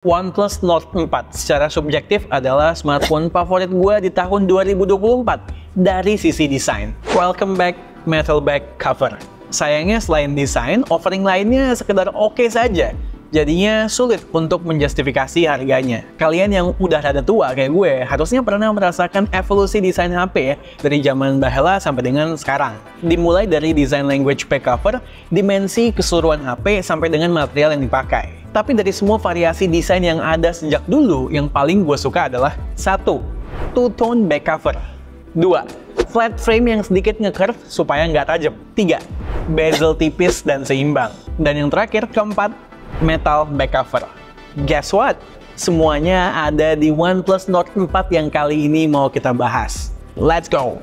OnePlus Nord 4 secara subjektif adalah smartphone favorit gue di tahun 2024 dari sisi desain. Welcome back metal back cover. Sayangnya selain desain, offering lainnya sekedar oke saja. Jadinya sulit untuk menjustifikasi harganya. Kalian yang udah rada tua kayak gue, harusnya pernah merasakan evolusi desain HP ya, dari zaman bahela sampai dengan sekarang. Dimulai dari desain language back cover, dimensi keseluruhan HP, sampai dengan material yang dipakai. Tapi dari semua variasi desain yang ada sejak dulu, yang paling gue suka adalah 1. Two-tone back cover. 2. Flat frame yang sedikit nge-curve supaya nggak tajam. 3. Bezel tipis dan seimbang. Dan yang terakhir, keempat, metal back cover. Guess what? Semuanya ada di OnePlus Nord 4 yang kali ini mau kita bahas. Let's go!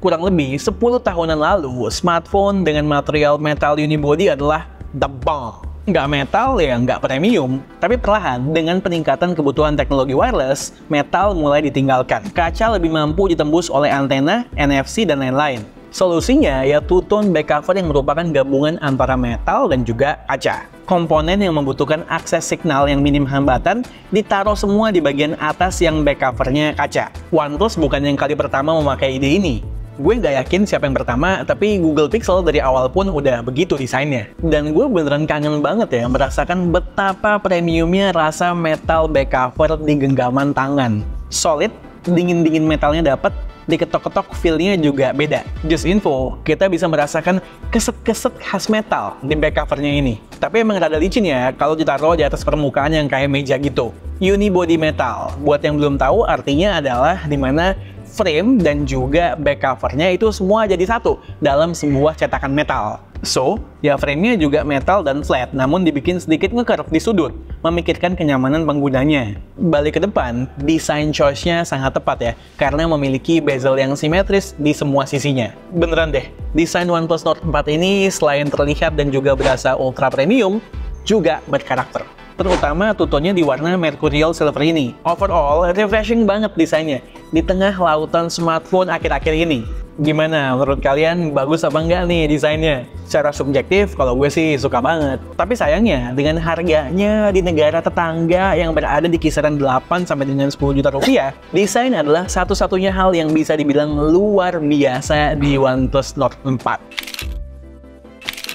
Kurang lebih 10 tahunan lalu, smartphone dengan material metal unibody adalah the bomb. Nggak metal ya nggak premium, tapi perlahan dengan peningkatan kebutuhan teknologi wireless, metal mulai ditinggalkan. Kaca lebih mampu ditembus oleh antena, NFC, dan lain-lain. Solusinya ya two-tone back cover yang merupakan gabungan antara metal dan juga kaca. Komponen yang membutuhkan akses signal yang minim hambatan ditaruh semua di bagian atas yang back covernya kaca. OnePlus bukan yang kali pertama memakai ide ini. Gue nggak yakin siapa yang pertama, tapi Google Pixel dari awal pun udah begitu desainnya. Dan gue beneran kangen banget ya merasakan betapa premiumnya rasa metal back cover di genggaman tangan. Solid, dingin-dingin metalnya dapet, diketok-ketok feel-nya juga beda. Just info, kita bisa merasakan keset-keset khas metal di back covernya ini. Tapi emang rada licin ya kalau ditaruh di atas permukaan yang kayak meja gitu. Unibody metal, buat yang belum tahu artinya adalah dimana frame dan juga back covernya itu semua jadi satu dalam sebuah cetakan metal. So, ya framenya juga metal dan flat, namun dibikin sedikit nge-curve di sudut, memikirkan kenyamanan penggunanya. Balik ke depan, desain choice-nya sangat tepat ya, karena memiliki bezel yang simetris di semua sisinya. Beneran deh, desain OnePlus Nord 4 ini selain terlihat dan juga berasa ultra premium, juga berkarakter. Terutama two-tone-nya di warna mercurial silver ini. Overall, refreshing banget desainnya di tengah lautan smartphone akhir-akhir ini. Gimana menurut kalian, bagus apa enggak nih desainnya? Secara subjektif, kalau gue sih suka banget. Tapi sayangnya, dengan harganya di negara tetangga yang berada di kisaran 8 sampai dengan 10 juta rupiah, desain adalah satu-satunya hal yang bisa dibilang luar biasa di OnePlus Nord 4.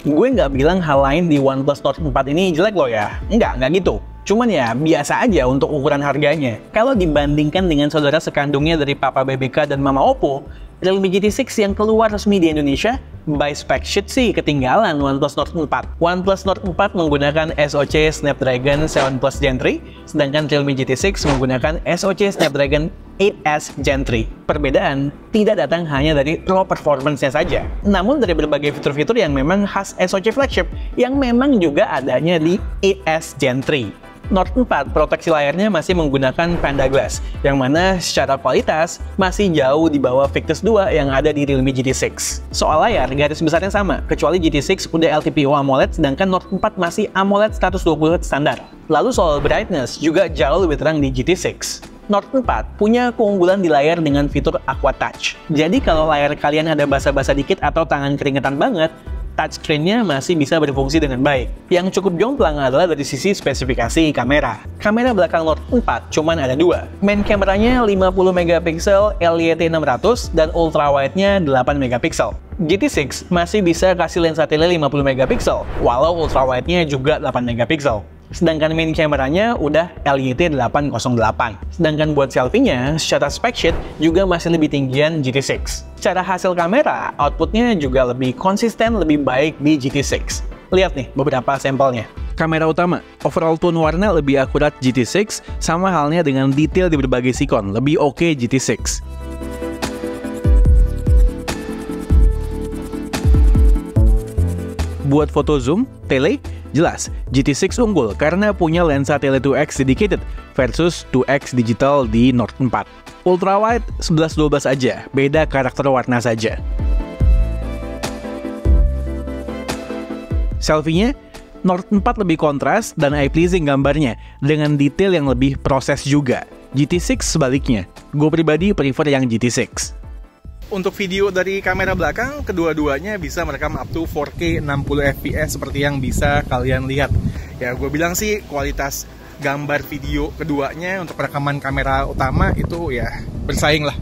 Gue nggak bilang hal lain di OnePlus Nord 4 ini jelek loh ya. Nggak gitu. Cuman ya biasa aja untuk ukuran harganya. Kalau dibandingkan dengan saudara sekandungnya dari Papa BBK dan Mama Oppo, Realme GT6 yang keluar resmi di Indonesia, by spec sheet sih ketinggalan OnePlus Nord 4. OnePlus Nord 4 menggunakan SoC Snapdragon 7 Plus Gen 3, sedangkan Realme GT6 menggunakan SoC Snapdragon 8S Gen 3. Perbedaan tidak datang hanya dari raw performance-nya saja, namun dari berbagai fitur-fitur yang memang khas SoC flagship yang memang juga adanya di 8S Gen 3. Nord 4 proteksi layarnya masih menggunakan Panda Glass, yang mana secara kualitas masih jauh di bawah Victus 2 yang ada di Realme GT6. Soal layar, garis besarnya sama, kecuali GT6 udah LTPO AMOLED, sedangkan Nord 4 masih AMOLED 120Hz standar. Lalu soal brightness juga jauh lebih terang di GT6. Nord 4 punya keunggulan di layar dengan fitur Aqua Touch. Jadi kalau layar kalian ada basa-basa dikit atau tangan keringetan banget, touchscreen-nya masih bisa berfungsi dengan baik. Yang cukup jomplang adalah dari sisi spesifikasi kamera. Kamera belakang Nord 4 cuman ada dua. Main kameranya 50MP LYT600 dan ultrawide-nya 8MP. GT6 masih bisa kasih lensa tele 50MP, walau ultrawide-nya juga 8MP. Sedangkan main kameranya udah LYT808. Sedangkan buat selfie-nya, secara spec sheet juga masih lebih tinggian GT6. Secara hasil kamera, outputnya juga lebih konsisten, lebih baik di GT6. Lihat nih beberapa sampelnya. Kamera utama, overall tone warna lebih akurat GT6, sama halnya dengan detail di berbagai sikon, lebih oke GT6. Buat foto zoom, tele, jelas GT6 unggul karena punya lensa tele 2x dedicated versus 2x digital di Nord 4. Ultrawide 11-12 aja, beda karakter warna saja. Selfie-nya, Nord 4 lebih kontras dan eye-pleasing gambarnya dengan detail yang lebih proses juga. GT6 sebaliknya, gue pribadi prefer yang GT6. Untuk video dari kamera belakang, kedua-duanya bisa merekam up to 4K 60fps seperti yang bisa kalian lihat. Ya gue bilang sih kualitas gambar video keduanya untuk rekaman kamera utama itu ya bersaing lah.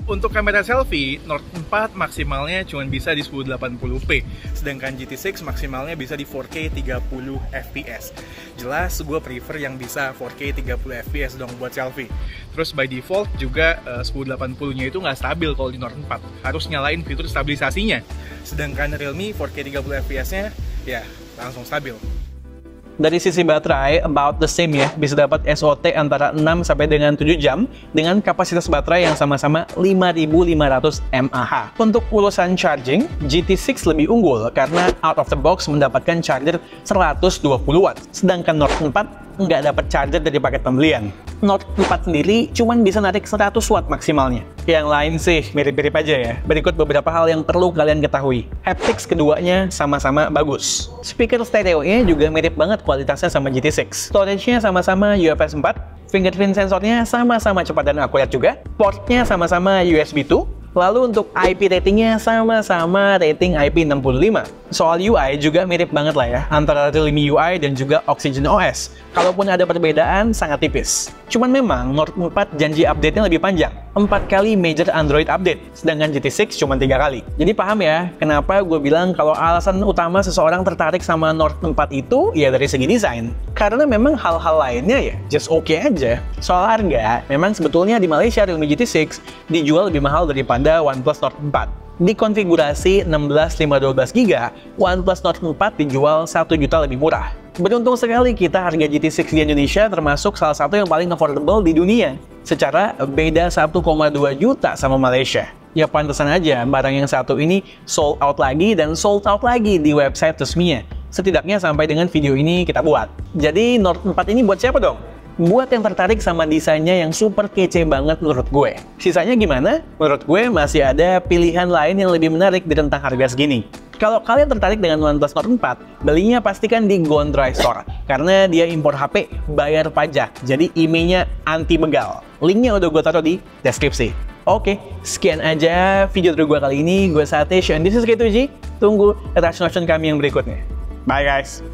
Untuk kamera selfie, Nord 4 maksimalnya cuma bisa di 1080p, sedangkan GT6 maksimalnya bisa di 4K 30 fps. Jelas gue prefer yang bisa 4K 30 fps dong buat selfie. Terus by default juga 1080-nya itu nggak stabil kalau di Nord 4, harus nyalain fitur stabilisasinya. Sedangkan Realme 4K 30 fps-nya ya langsung stabil. Dari sisi baterai, about the same ya, bisa dapat SOT antara 6 sampai dengan 7 jam dengan kapasitas baterai yang sama-sama 5500 mAh. Untuk urusan charging, GT6 lebih unggul karena out of the box mendapatkan charger 120 watt, sedangkan Nord 4 nggak dapat charger dari paket pembelian. Nord 4 sendiri cuman bisa narik 100 watt maksimalnya. Yang lain sih mirip-mirip aja ya. Berikut beberapa hal yang perlu kalian ketahui. Haptics keduanya sama-sama bagus. Speaker stereo-nya juga mirip banget kualitasnya sama GT6. Storage-nya sama-sama UFS 4. Fingerprint sensornya sama-sama cepat dan akurat juga. Portnya sama-sama USB 2. Lalu untuk IP ratingnya sama-sama rating IP65. Soal UI juga mirip banget lah ya, antara Realme UI dan juga Oxygen OS. Kalaupun ada perbedaan, sangat tipis. Cuman memang Nord 4 janji update-nya lebih panjang, 4 kali major Android update, sedangkan GT6 cuma 3 kali. Jadi paham ya, kenapa gue bilang kalau alasan utama seseorang tertarik sama Nord 4 itu ya dari segi desain. Karena memang hal-hal lainnya ya just oke aja. Soal harga, memang sebetulnya di Malaysia Realme GT6 dijual lebih mahal daripada OnePlus Nord 4. Di konfigurasi 16/512GB, OnePlus Nord 4 dijual 1 juta lebih murah. Beruntung sekali kita harga GT6 di Indonesia termasuk salah satu yang paling affordable di dunia. Secara beda 1,2 juta sama Malaysia. Ya pantesan aja barang yang satu ini sold out lagi dan sold out lagi di website resminya. Setidaknya sampai dengan video ini kita buat. Jadi Nord 4 ini buat siapa dong? Buat yang tertarik sama desainnya yang super kece banget menurut gue. Sisanya gimana? Menurut gue masih ada pilihan lain yang lebih menarik di rentang harga segini. Kalau kalian tertarik dengan OnePlus Nord 4, belinya pastikan di Gondry Store. Karena dia impor HP, bayar pajak. Jadi IMEI-nya anti begal. Linknya udah gue taruh di deskripsi. Oke, sekian aja video dari gue kali ini. Gue Satish, and this is K2G. Tunggu reaction kami yang berikutnya. Bye guys!